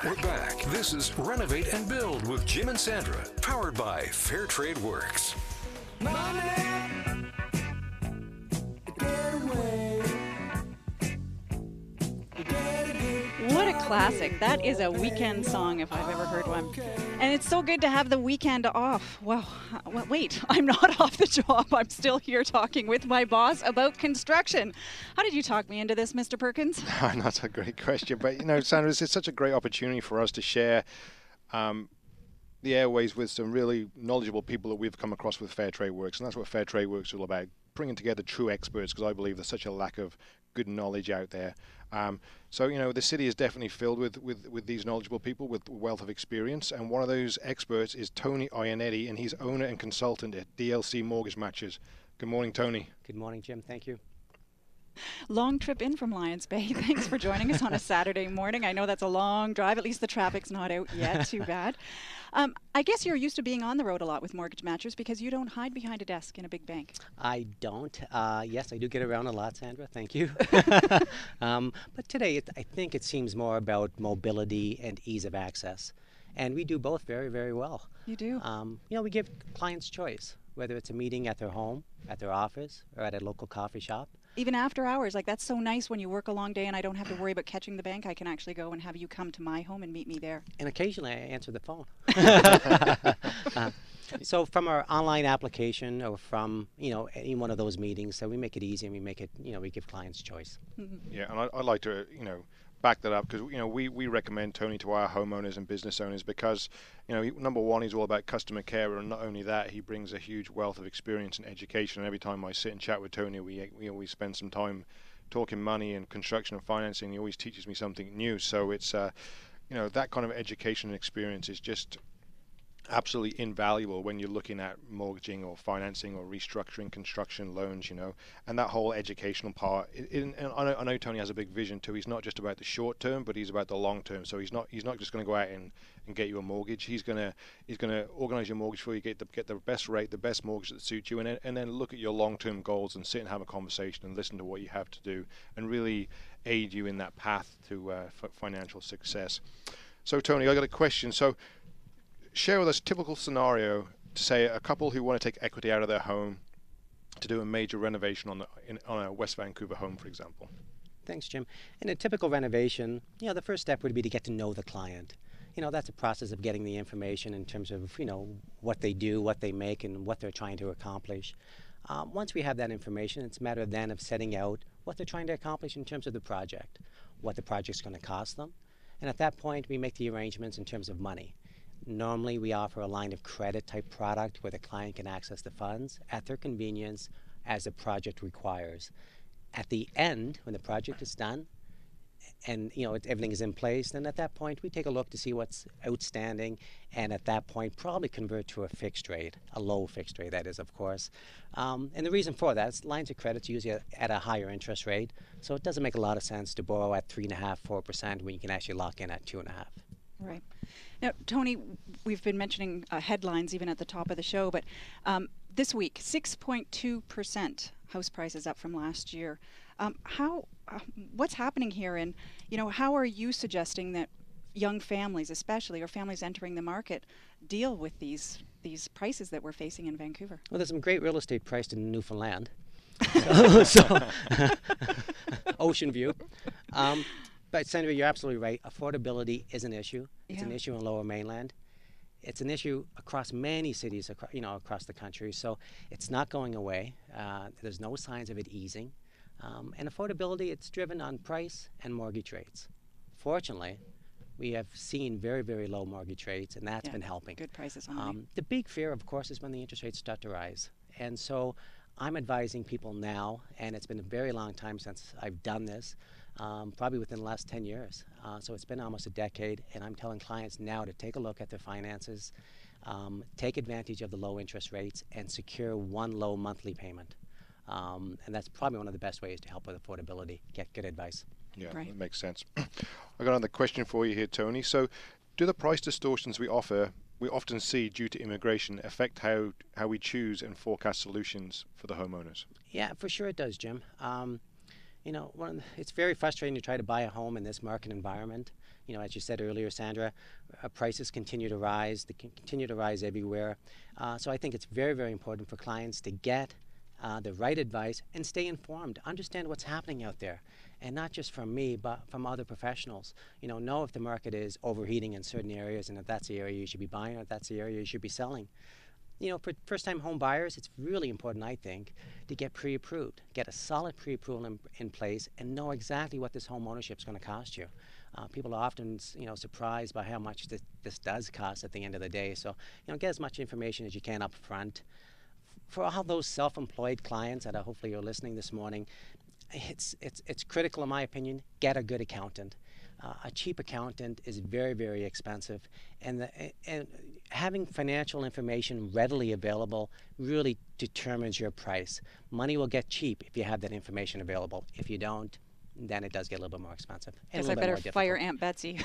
We're back. This is Renovate and Build with Jim and Sandra, powered by Fair Trade Works. What a classic. That is a weekend song if I've ever heard one. And it's so good to have the weekend off. Well, wait, I'm not off the job. I'm still here talking with my boss about construction. How did you talk me into this, Mr. Perkins? That's a great question. But, Sandra, it's such a great opportunity for us to share the airways with some really knowledgeable people that we've come across with Fair Trade Works. And that's what Fair Trade Works is all about, bringing together true experts, because I believe there's such a lack of good knowledge out there. So the city is definitely filled with these knowledgeable people with wealth of experience, and one of those experts is Tony Ionetti, and he's owner and consultant at DLC Mortgage Matches. Good morning, Tony. Good morning, Jim. Thank you. Long trip in from Lions Bay. Thanks for joining us on a Saturday morning. I know that's a long drive. At least the traffic's not out yet. Too bad. I guess you're used to being on the road a lot with mortgage matchers because you don't hide behind a desk in a big bank. I don't. Yes, I do get around a lot, Sandra. Thank you. But today, I think it seems more about mobility and ease of access. And we do both very, very well. You do? We give clients choice, whether it's a meeting at their home, at their office, or at a local coffee shop. Even after hours, like that's so nice when you work a long day and I don't have to worry about catching the bank. I can actually go and have you come to my home and meet me there. And occasionally I answer the phone. So from our online application or from, any one of those meetings, so we make it easy and we make it, we give clients choice. Yeah, and I'd like to, back that up because, we recommend Tony to our homeowners and business owners because, number one, he's all about customer care, and not only that, he brings a huge wealth of experience and education. And every time I sit and chat with Tony, we always spend some time talking money and construction and financing. He always teaches me something new. So it's, that kind of education and experience is just absolutely invaluable when you're looking at mortgaging or financing or restructuring construction loans, and that whole educational part. And I know Tony has a big vision too. He's not just about the short term, but he's about the long term. So he's not just going to go out and get you a mortgage. He's going to organize your mortgage for you, get the best rate, the best mortgage that suits you, and then look at your long term goals and sit and have a conversation and listen to what you have to do and really aid you in that path to financial success. So Tony, I got a question. So share with us a typical scenario to say a couple who want to take equity out of their home to do a major renovation on a West Vancouver home, for example. Thanks, Jim. In a typical renovation, the first step would be to get to know the client. That's a process of getting the information in terms of, what they do, what they make, and what they're trying to accomplish. Once we have that information, it's a matter then of setting out what they're trying to accomplish in terms of the project, what the project's going to cost them. And at that point, we make the arrangements in terms of money. Normally, we offer a line of credit type product where the client can access the funds at their convenience as the project requires. At the end, when the project is done and everything is in place, then at that point we take a look to see what's outstanding, and at that point probably convert to a fixed rate, a low fixed rate, that is, of course. And the reason for that is lines of credit's usually at a higher interest rate, so it doesn't make a lot of sense to borrow at 3.5%, 4% when you can actually lock in at 2.5%. Right. Now, Tony, we've been mentioning headlines even at the top of the show, but this week, 6.2% house prices up from last year. What's happening here, and how are you suggesting that young families, especially, or families entering the market, deal with these prices that we're facing in Vancouver? Well, there's some great real estate priced in Newfoundland, ocean view. But Sandra, you're absolutely right. Affordability is an issue. It's an issue in Lower Mainland. It's an issue across many cities, across the country. So it's not going away. There's no signs of it easing. And affordability, it's driven on price and mortgage rates. Fortunately, we have seen very, very low mortgage rates, and that's been helping. Good prices on money. The big fear, of course, is when the interest rates start to rise. And so I'm advising people now, and it's been a very long time since I've done this, probably within the last 10 years. So it's been almost a decade, and I'm telling clients now to take a look at their finances, take advantage of the low interest rates, and secure one low monthly payment. And that's probably one of the best ways to help with affordability. Get good advice. Yeah, right. That makes sense. I got another question for you here, Tony. So do the price distortions we often see due to immigration affect how we choose and forecast solutions for the homeowners? Yeah, for sure it does, Jim. It's very frustrating to try to buy a home in this market environment. as you said earlier, Sandra, prices continue to rise. They continue to rise everywhere. So I think it's very, very important for clients to get the right advice and stay informed. Understand what's happening out there. And not just from me, but from other professionals. Know if the market is overheating in certain areas, and if that's the area you should be buying, or if that's the area you should be selling. For first-time home buyers, it's really important, I think, to get pre-approved, get a solid pre-approval in place, and know exactly what this home ownership is going to cost you. People are often, surprised by how much this does cost at the end of the day. So, get as much information as you can up front. For all those self-employed clients that hopefully you're listening this morning, it's critical, in my opinion, get a good accountant. A cheap accountant is very, very expensive, and having financial information readily available really determines your price. Money will get cheap if you have that information available. If you don't, then it does get a little bit more expensive. Guess I better fire Aunt Betsy.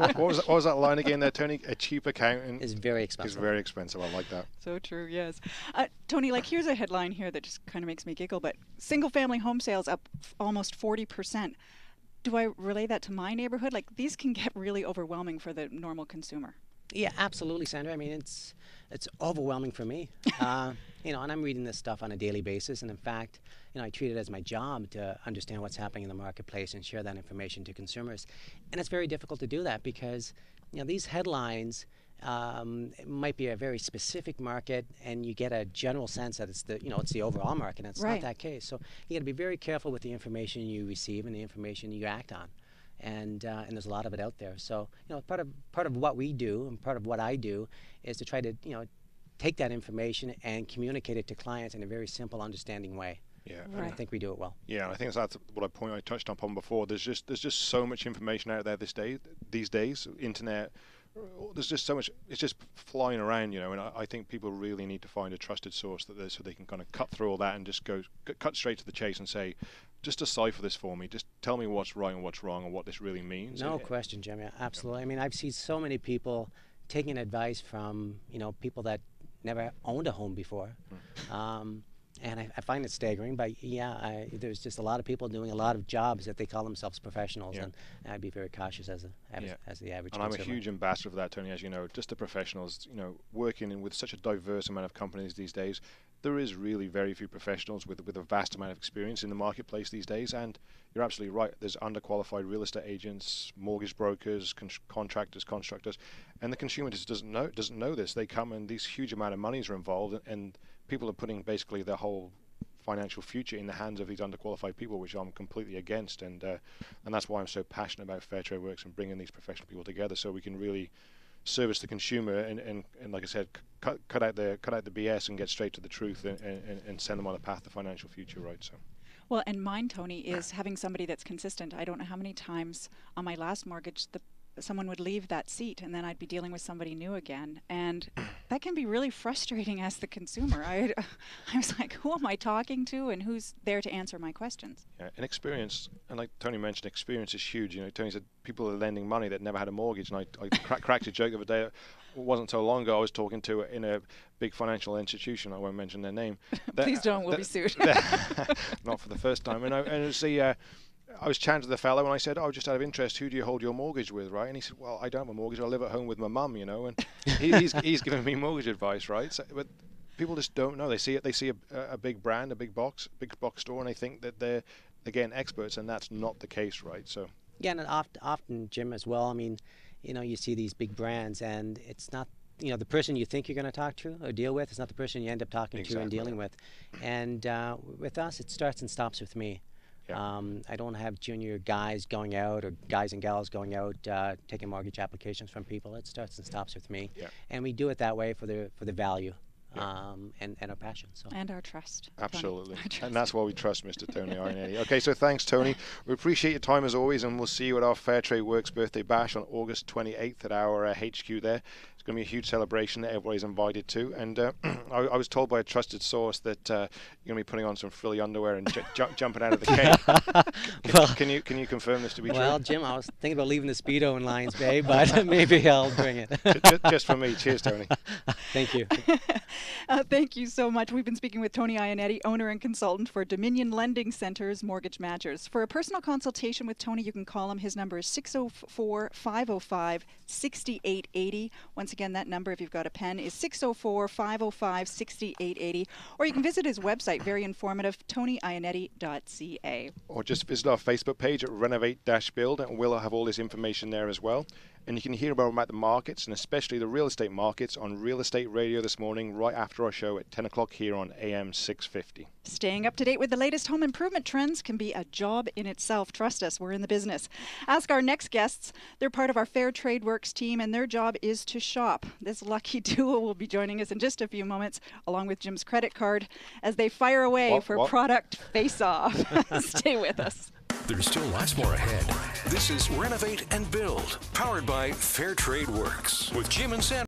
what was that line again there, Tony? A cheap accountant is very expensive. Is very expensive. I like that. So true, yes. Tony, here's a headline here that just kind of makes me giggle, but single-family home sales up almost 40%. Do I relay that to my neighborhood? These can get really overwhelming for the normal consumer. Yeah, absolutely, Sandra. I mean, it's overwhelming for me. And I'm reading this stuff on a daily basis. And in fact, I treat it as my job to understand what's happening in the marketplace and share that information to consumers. And it's very difficult to do that because, these headlines it might be a very specific market, and you get a general sense that it's the overall market, and it's not that case. So you got to be very careful with the information you receive and the information you act on. And there's a lot of it out there. So part of what we do and part of what I do is to try to take that information and communicate it to clients in a very simple, understanding way. Yeah, and I think we do it well. Yeah, and I think that's what I touched upon before. There's just so much information out there these days. Internet. There's just so much. It's just flying around, and I think people really need to find a trusted source so they can kind of cut through all that and just cut straight to the chase and say, just decipher this for me. Just tell me what's right and what's wrong and what this really means. No question, Jim. Yeah, absolutely. I mean, I've seen so many people taking advice from people that never owned a home before. And I find it staggering, but there's just a lot of people doing a lot of jobs that they call themselves professionals, and I'd be very cautious as the average consumer. And I'm a huge ambassador for that, Tony, as you know, just the professionals, working with such a diverse amount of companies these days. There is really very few professionals with a vast amount of experience in the marketplace these days, and you're absolutely right. There's underqualified real estate agents, mortgage brokers, contractors, constructors, and the consumer just doesn't know this. They come and these huge amount of monies are involved, and people are putting basically their whole financial future in the hands of these underqualified people, which I'm completely against, and that's why I'm so passionate about Fair Trade Works and bringing these professional people together so we can really service the consumer and like I said, cut out the BS and get straight to the truth and send them on a path to financial future, right? So. Well, and mine, Tony, is having somebody that's consistent. I don't know how many times on my last mortgage someone would leave that seat and then I'd be dealing with somebody new again, and that can be really frustrating as the consumer. I was like, who am I talking to and who's there to answer my questions? Yeah, and experience, and like Tony mentioned, experience is huge. Tony said people are lending money that never had a mortgage, and I cracked a joke the other day. It wasn't so long ago I was talking to in a big financial institution. I won't mention their name. Please don't. We'll be sued. Not for the first time. And it's the. I was chatting to the fellow and I said, just out of interest, who do you hold your mortgage with, right? And he said, well, I don't have a mortgage. I live at home with my mum, and he's giving me mortgage advice, right? So, but people just don't know. They see a big brand, a big box store, and they think that they're again experts, and that's not the case, right? So yeah, and often, Jim, as well. I mean, you see these big brands, and it's not the person you think you're going to talk to or deal with. It's not the person you end up talking to and dealing with. And with us, it starts and stops with me. Yeah. I don't have junior guys going out or guys and gals going out taking mortgage applications from people. It starts and stops with me, and we do it that way for the value and our passion. So. And our trust. Absolutely, and that's why we trust Mr. Tony Ironelli. Okay, so thanks, Tony. We appreciate your time as always, and we'll see you at our Fair Trade Works birthday bash on August 28th at our HQ there. It's going to be a huge celebration that everybody's invited to. And I was told by a trusted source that you're going to be putting on some frilly underwear and jumping out of the cake. Can you confirm this to be true? Well, Jim, I was thinking about leaving the Speedo in Lions Bay, but maybe I'll bring it. Just for me. Cheers, Tony. Thank you. Thank you so much. We've been speaking with Tony Ionetti, owner and consultant for Dominion Lending Center's Mortgage Matchers. For a personal consultation with Tony, you can call him. His number is 604-505-6880. Once again, that number, if you've got a pen, is 604-505-6880. Or you can visit his website, very informative, tonyionetti.ca. Or just visit our Facebook page at Renovate-Build, and we'll have all this information there as well. And you can hear more about the markets, and especially the real estate markets, on Real Estate Radio this morning, right after our show at 10 o'clock here on AM 650. Staying up to date with the latest home improvement trends can be a job in itself. Trust us, we're in the business. Ask our next guests. They're part of our Fair Trade Works team, and their job is to shop. This lucky duo will be joining us in just a few moments, along with Jim's credit card, as they fire away for Product Face-Off. Stay with us. There's still lots more ahead. This is Renovate and Build, powered by Fair Trade Works, with Jim and Sandra.